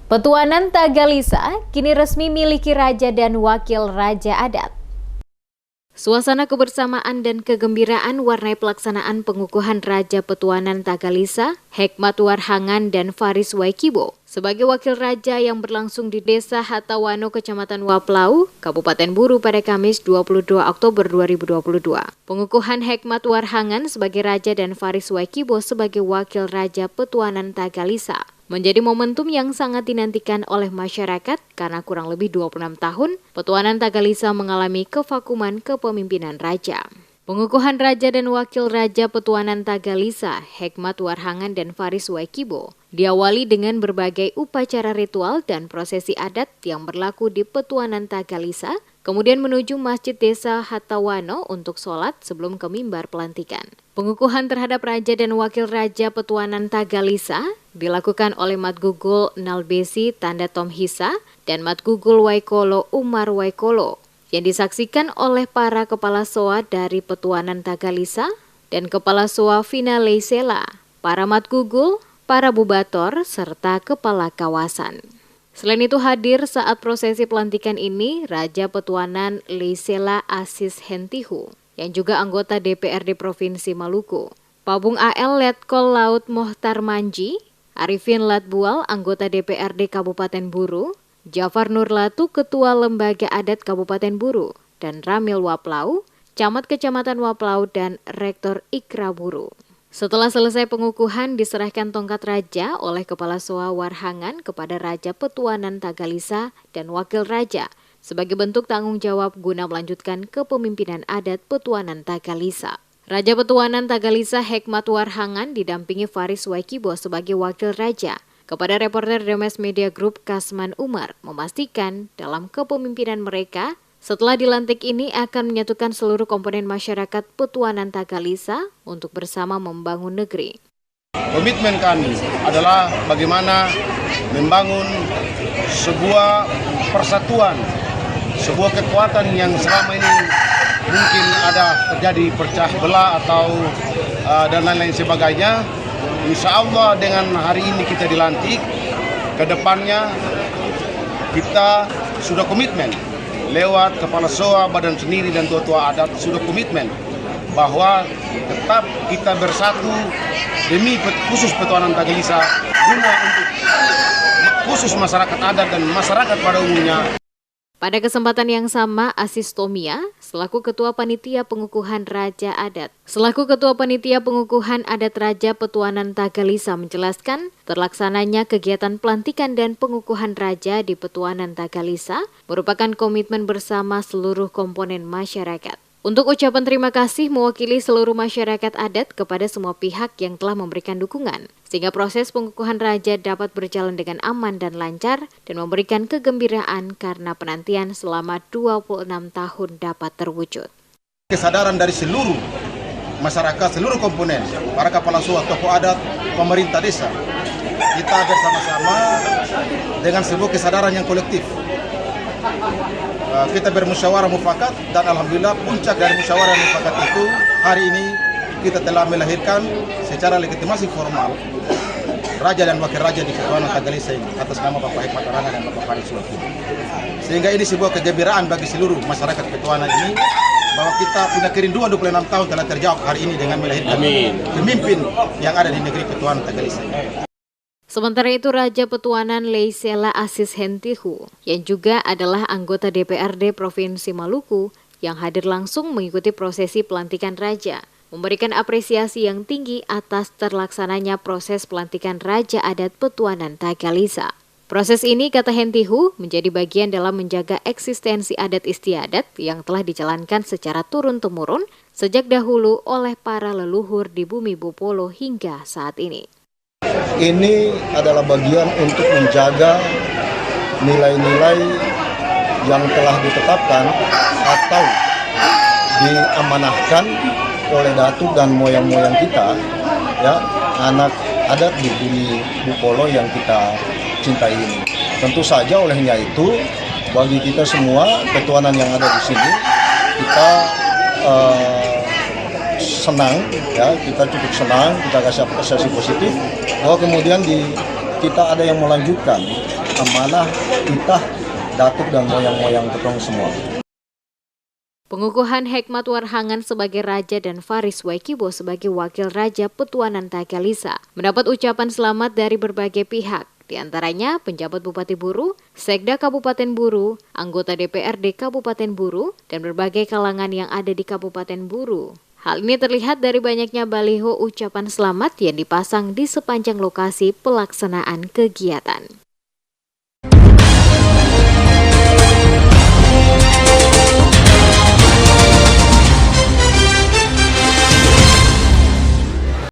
Petuanan Tagalisa kini resmi miliki raja dan wakil raja adat. Suasana kebersamaan dan kegembiraan warnai pelaksanaan pengukuhan Raja Petuanan Tagalisa, Hekmat Warhangan dan Faris Waikibo sebagai wakil raja yang berlangsung di Desa Hatawano, Kecamatan Waplau, Kabupaten Buru pada Kamis 22 Oktober 2022. Pengukuhan Hekmat Warhangan sebagai raja dan Faris Waikibo sebagai wakil Raja Petuanan Tagalisa menjadi momentum yang sangat dinantikan oleh masyarakat karena kurang lebih 26 tahun Petuanan Tagalisa mengalami kevakuman kepemimpinan raja. Pengukuhan raja dan wakil raja Petuanan Tagalisa, Hekmat Warhangan dan Faris Waikibo, diawali dengan berbagai upacara ritual dan prosesi adat yang berlaku di Petuanan Tagalisa, kemudian menuju Masjid Desa Hatawano untuk sholat sebelum ke mimbar pelantikan. Pengukuhan terhadap raja dan wakil raja Petuanan Tagalisa dilakukan oleh Matgugul Nalbesi Tanda Tomhisa dan Matgugul Waikolo Umar Waikolo yang disaksikan oleh para kepala SOA dari Petuanan Tagalisa dan kepala SOA Vina Leisela, para Matgugul, para bubator, serta kepala kawasan. Selain itu hadir saat prosesi pelantikan ini Raja Petuanan Leisela Asis Hentihu yang juga anggota DPRD Provinsi Maluku, Pabung AL Letkol Laut Mohtar Manji, Arifin Latbual anggota DPRD Kabupaten Buru, Jafar Nurlatu Ketua Lembaga Adat Kabupaten Buru, dan Ramil Waplau, Camat Kecamatan Waplau dan Rektor Ikra Buru. Setelah selesai pengukuhan diserahkan tongkat raja oleh Kepala SOA Warhangan kepada Raja Petuanan Tagalisa dan Wakil Raja sebagai bentuk tanggung jawab guna melanjutkan kepemimpinan adat Petuanan Tagalisa. Raja Petuanan Tagalisa Hekmat Warhangan didampingi Faris Waikibo sebagai Wakil Raja. Kepada reporter Demes Media Group Kasman Umar memastikan dalam kepemimpinan mereka setelah dilantik ini akan menyatukan seluruh komponen masyarakat Petuanan Tagalisa untuk bersama membangun negeri. Komitmen kami adalah bagaimana membangun sebuah persatuan, sebuah kekuatan yang selama ini mungkin ada terjadi pecah belah atau dan lain-lain sebagainya. Insya Allah dengan hari ini kita dilantik, ke depannya kita sudah komitmen lewat Kepala SOA, Badan Sendiri dan tua-tua adat sudah komitmen bahwa tetap kita bersatu demi khusus Petuanan Tagalisa guna untuk khusus masyarakat adat dan masyarakat pada umumnya. Pada kesempatan yang sama, Asis Tomia, selaku Ketua Panitia Pengukuhan Raja Adat. Selaku Ketua Panitia Pengukuhan Adat Raja Petuanan Tagalisa menjelaskan, terlaksananya kegiatan pelantikan dan pengukuhan raja di Petuanan Tagalisa merupakan komitmen bersama seluruh komponen masyarakat. Untuk ucapan terima kasih mewakili seluruh masyarakat adat kepada semua pihak yang telah memberikan dukungan, sehingga proses pengukuhan raja dapat berjalan dengan aman dan lancar dan memberikan kegembiraan karena penantian selama 26 tahun dapat terwujud. Kesadaran dari seluruh masyarakat, seluruh komponen, para kepala SOA, tokoh adat, pemerintah desa, kita bersama-sama dengan sebuah kesadaran yang kolektif. Kita bermusyawarah mufakat dan alhamdulillah puncak dari musyawarah mufakat itu hari ini kita telah melahirkan secara legitimasi formal raja dan wakil raja di Petuanan Tagalisa ini atas nama Bapak Hekmat Warhangan dan Bapak Faris Waikibo. Sehingga ini sebuah kegembiraan bagi seluruh masyarakat Petuanan ini bahwa kita punya kerinduan 26 tahun telah terjawab hari ini dengan melahirkan pemimpin yang ada di negeri Petuanan Tagalisa. Sementara itu Raja Petuanan Leisela Asis Hentihu yang juga adalah anggota DPRD Provinsi Maluku yang hadir langsung mengikuti prosesi pelantikan raja, memberikan apresiasi yang tinggi atas terlaksananya proses pelantikan Raja Adat Petuanan Tagalisa. Proses ini, kata Hentihu, menjadi bagian dalam menjaga eksistensi adat istiadat yang telah dijalankan secara turun-temurun sejak dahulu oleh para leluhur di bumi Bopolo hingga saat ini. Ini adalah bagian untuk menjaga nilai-nilai yang telah ditetapkan atau diamanahkan oleh datuk dan moyang-moyang kita, ya, anak adat di bumi Bopolo yang kita cintai ini. Tentu saja olehnya itu bagi kita semua Petuanan yang ada di sini kita senang, ya, kita cukup senang, kita kasih apresiasi positif bahwa kemudian di kita ada yang melanjutkan amanah kita datuk dan moyang-moyang ketong semua. Pengukuhan Hekmat Warhangan sebagai Raja dan Faris Waikibo sebagai Wakil Raja Petuanan Tagalisa mendapat ucapan selamat dari berbagai pihak, di antaranya penjabat Bupati Buru, Sekda Kabupaten Buru, anggota DPRD Kabupaten Buru, dan berbagai kalangan yang ada di Kabupaten Buru. Hal ini terlihat dari banyaknya baliho ucapan selamat yang dipasang di sepanjang lokasi pelaksanaan kegiatan.